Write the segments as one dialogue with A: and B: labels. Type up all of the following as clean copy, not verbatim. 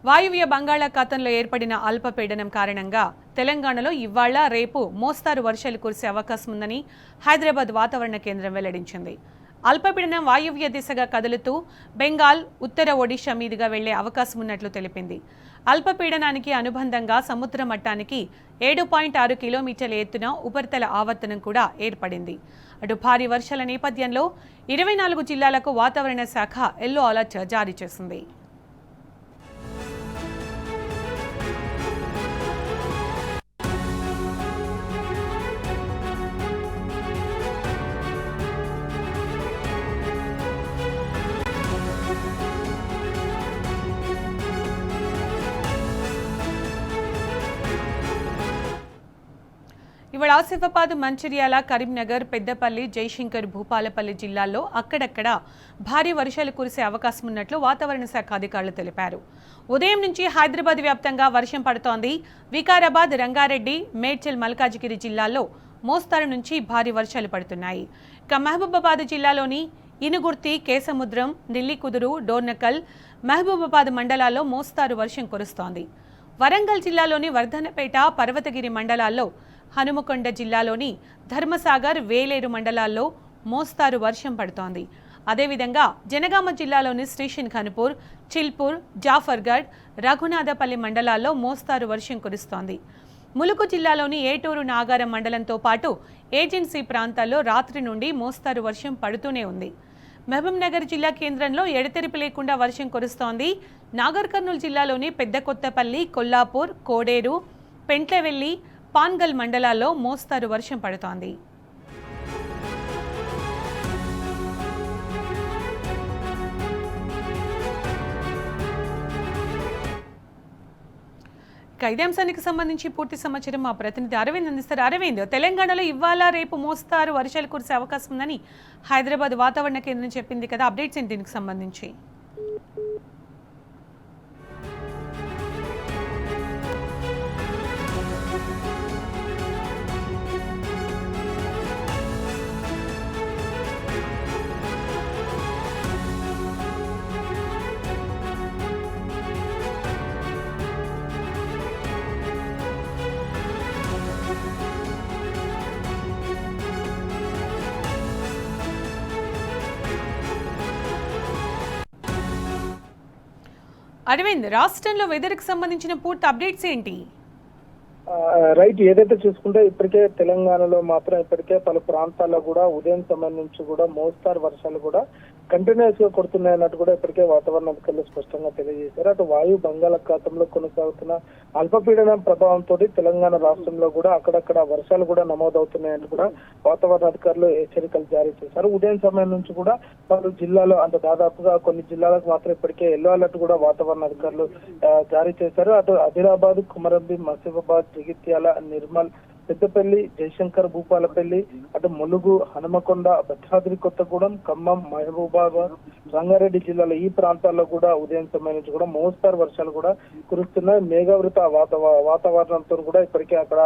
A: వాయువ్య బంగాళాఖాతంలో ఏర్పడిన అల్పపీడనం కారణంగా తెలంగాణలో ఇవాళ రేపు మోస్తారు వర్షాలు కురిసే అవకాశం ఉందని హైదరాబాద్ వాతావరణ కేంద్రం వెల్లడించింది. అల్పపీడనం వాయువ్య దిశగా కదులుతూ బెంగాల్, ఉత్తర ఒడిషా మీదుగా వెళ్లే అవకాశం ఉన్నట్లు తెలిపింది. అల్పపీడనానికి అనుబంధంగా సముద్ర మట్టానికి 7.6 కిలోమీటర్ల ఎత్తున ఉపరితల ఆవర్తనం కూడా ఏర్పడింది. అటు భారీ వర్షాల నేపథ్యంలో 24 జిల్లాలకు వాతావరణ శాఖ ఎల్లో అలర్ట్ జారీ చేసింది. ఇవాళ ఆసిఫాబాద్, మంచిర్యాల, కరీంనగర్, పెద్దపల్లి, జయశంకర్, భూపాలపల్లి జిల్లాల్లో అక్కడక్కడ భారీ వర్షాలు కురిసే అవకాశం ఉన్నట్లు వాతావరణ శాఖ అధికారులు తెలిపారు. ఉదయం నుంచి హైదరాబాద్ వ్యాప్తంగా వర్షం పడుతోంది. వికారాబాద్, రంగారెడ్డి, మేడ్చల్, మల్కాజిగిరి జిల్లాల్లో మోస్తారు నుంచి భారీ వర్షాలు పడుతున్నాయి. ఇక మహబూబాబాద్ జిల్లాలోని ఇనుగుర్తి, కేసముద్రం, నెల్లికుదురు, డోర్నకల్, మహబూబాబాద్ మండలాల్లో మోస్తారు వర్షం కురుస్తోంది. వరంగల్ జిల్లాలోని వర్ధనపేట, పర్వతగిరి మండలాల్లో, హనుమకొండ జిల్లాలోని ధర్మసాగర్, వేలేరు మండలాల్లో మోస్తారు వర్షం పడుతోంది. అదేవిధంగా జనగామ జిల్లాలోని స్టేషన్ ఖాన్పూర్, చిల్పూర్, జాఫర్గఢ్, రఘునాథపల్లి మండలాల్లో మోస్తారు వర్షం కురుస్తోంది. ములుగు జిల్లాలోని ఏటూరు, నాగారం మండలంతో పాటు ఏజెన్సీ ప్రాంతాల్లో రాత్రి నుండి మోస్తారు వర్షం పడుతూనే ఉంది. మహబూబ్నగర్ జిల్లా కేంద్రంలో ఎడతెరిపి లేకుండా వర్షం కురుస్తోంది. నాగర్ కర్నూలు జిల్లాలోని పెద్దకొత్తపల్లి, కొల్లాపూర్, కోడేరు, పెంట్లవెల్లి, పాన్గల్ మండలాల్లో మోస్తారు వర్షం పడుతోంది. ఇదే అంశానికి సంబంధించి పూర్తి సమాచారం మా ప్రతినిధి అరవింద్ అందిస్తారు. అరవింద్, తెలంగాణలో ఇవాళ రేపు మోస్తారు వర్షాలు కురిసే అవకాశం ఉందని హైదరాబాద్ వాతావరణ కేంద్రం చెప్పింది కదా, అప్డేట్స్ ఏంటి దీనికి సంబంధించి? అరవింద్, రాష్ట్రంలో వెదర్కి సంబంధించిన పూర్తి అప్డేట్స్ ఏంటి?
B: రైట్, ఏదైతే చూసుకుంటే ఇప్పటికే తెలంగాణలో మాత్రం ఇప్పటికే పలు ప్రాంతాల్లో కూడా ఉదయం సమయం నుంచి కూడా మోస్తారు వర్షాలు కూడా కంటిన్యూస్ గా కొడుతున్నాయి అన్నట్టు కూడా ఇప్పటికే వాతావరణ అధికారులు స్పష్టంగా తెలియజేశారు. అటు వాయు బంగాళాఖాతంలో కొనసాగుతున్న అల్పపీడనం ప్రభావంతో తెలంగాణ రాష్ట్రంలో కూడా అక్కడక్కడ వర్షాలు కూడా నమోదవుతున్నాయని కూడా వాతావరణ అధికారులు హెచ్చరికలు జారీ చేశారు. ఉదయం సమయం నుంచి కూడా పలు జిల్లాలో అంటే దాదాపుగా కొన్ని జిల్లాలకు మాత్రం ఇప్పటికే ఎల్లో అలర్ట్ కూడా వాతావరణ అధికారులు జారీ చేశారు. అటు ఆదిలాబాద్, కుమరంభీం, ఆసిఫాబాద్, జగిత్యాల, నిర్మల్, పెద్దపల్లి, జయశంకర్, భూపాలపల్లి, అటు ములుగు, హనుమకొండ, భద్రాద్రి కొత్తగూడెం, ఖమ్మం, మహబూబాబాద్, రంగారెడ్డి జిల్లాలో ఈ ప్రాంతాల్లో కూడా ఉదయం సమయం నుంచి కూడా మోస్తారు వర్షాలు కూడా కురుస్తున్నాయి. మేఘావృత వాతావరణంతో కూడా ఇప్పటికే అక్కడ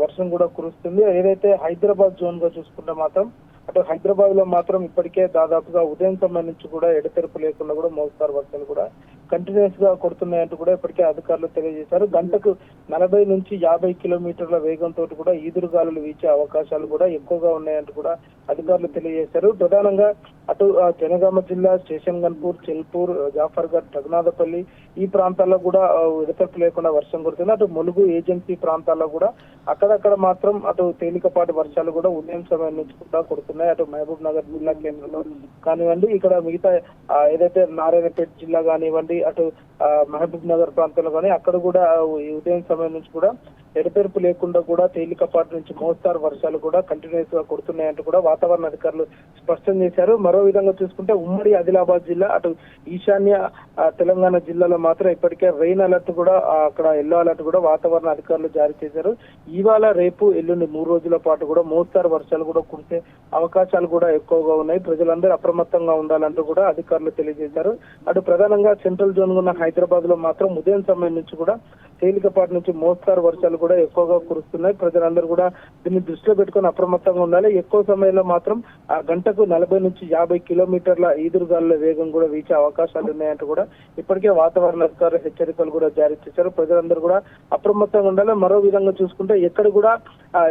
B: వర్షం కూడా కురుస్తుంది. ఏదైతే హైదరాబాద్ జోన్ గా చూసుకుంటే మాత్రం అటు హైదరాబాద్ లో మాత్రం ఇప్పటికే దాదాపుగా ఉదయం సమయం నుంచి కూడా ఎడతెరపు లేకుండా కూడా మోస్తారు వర్షాలు కూడా కంటిన్యూస్ గా కొడుతున్నాయంటూ కూడా ఇప్పటికే అధికారులు తెలియజేశారు. గంటకు 40 నుంచి 50 కిలోమీటర్ల వేగంతో కూడా ఈదురుగాలులు వీచే అవకాశాలు కూడా ఎక్కువగా ఉన్నాయంటూ కూడా అధికారులు తెలియజేశారు. ప్రధానంగా అటు జనగామ జిల్లా, స్టేషన్ ఖాన్పూర్, చిల్పూర్, జాఫర్గఢ్, రఘునాథపల్లి ఈ ప్రాంతాల్లో కూడా ఎడతెరపు లేకుండా వర్షం కురుతుంది. అటు ములుగు, ఏజెన్సీ ప్రాంతాల్లో కూడా అక్కడక్కడ మాత్రం అటు తేలికపాటి వర్షాలు కూడా ఉదయం సమయం నుంచి కూడా కురుతున్నాయి. అటు మహబూబ్ నగర్ జిల్లా కేంద్రంలో కానివ్వండి, ఇక్కడ మిగతా ఏదైతే నారాయణపేట జిల్లా కానివ్వండి, అటు మహబూబ్ నగర్ ప్రాంతంలో కానీ అక్కడ కూడా ఉదయం సమయం నుంచి కూడా ఎడతెరపు లేకుండా కూడా తేలికపాటి నుంచి మోస్తారు వర్షాలు కూడా కంటిన్యూస్ గా కొడుతున్నాయంటూ కూడా వాతావరణ అధికారులు స్పష్టం చేశారు. మరో విధంగా చూసుకుంటే ఉమ్మడి ఆదిలాబాద్ జిల్లా, అటు ఈశాన్య తెలంగాణ జిల్లాలో మాత్రం ఇప్పటికే రెయిన్ అలర్ట్ కూడా అక్కడ ఎల్లో అలర్ట్ కూడా వాతావరణ అధికారులు జారీ చేశారు. ఇవాళ, రేపు, ఎల్లుండి 3 రోజుల పాటు కూడా మోస్తారు వర్షాలు కూడా కురిసే అవకాశాలు కూడా ఎక్కువగా ఉన్నాయి. ప్రజలందరూ అప్రమత్తంగా ఉండాలంటూ కూడా అధికారులు తెలియజేశారు. అటు ప్రధానంగా సెంట్రల్ జోన్ ఉన్న హైదరాబాద్ లో మాత్రం ఉదయం సమయం నుంచి కూడా తేలికపాటి నుంచి మోస్తారు వర్షాలు కూడా ఎక్కువగా కురుస్తున్నాయి. ప్రజలందరూ కూడా దీన్ని దృష్టిలో పెట్టుకొని అప్రమత్తంగా ఉండాలి. ఎక్కువ సమయంలో మాత్రం ఆ గంటకు 40 నుంచి 50 కిలోమీటర్ల ఈదురుగాలుల వేగం కూడా వీచే అవకాశాలు ఉన్నాయంటూ కూడా ఇప్పటికే వాతావరణ అధికారులు హెచ్చరికలు కూడా జారీ చేశారు. ప్రజలందరూ కూడా అప్రమత్తంగా ఉండాలి. మరో విధంగా చూసుకుంటే ఎక్కడ కూడా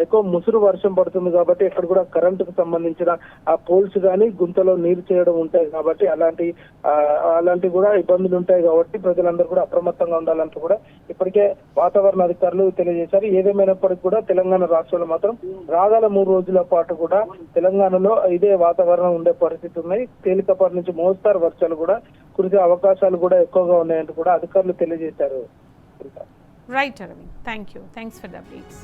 B: ఎక్కువ ముసురు వర్షం పడుతుంది కాబట్టి ఎక్కడ కూడా కరెంటుకు సంబంధించిన ఆ పోల్స్ కానీ గుంతలో నీరు చేయడం ఉంటాయి కాబట్టి అలాంటి కూడా ఇబ్బందులు ఉంటాయి కాబట్టి ప్రజలందరూ కూడా అప్రమత్తంగా ఉండాలంటూ కూడా ఇప్పటికే వాతావరణ అధికారులు తెలియజేశారు. ఏదేమైనప్పటికీ కూడా తెలంగాణ రాష్ట్రంలో మాత్రం రాగల 3 రోజుల పాటు కూడా తెలంగాణలో ఇదే వాతావరణం ఉండే పరిస్థితి ఉన్నాయి. తేలికపాటి నుంచి మోస్తారు వర్షాలు కూడా కురిసే అవకాశాలు కూడా ఎక్కువగా ఉన్నాయంటూ కూడా అధికారులు తెలియజేశారు.
A: Right Arvind, thanks for the updates.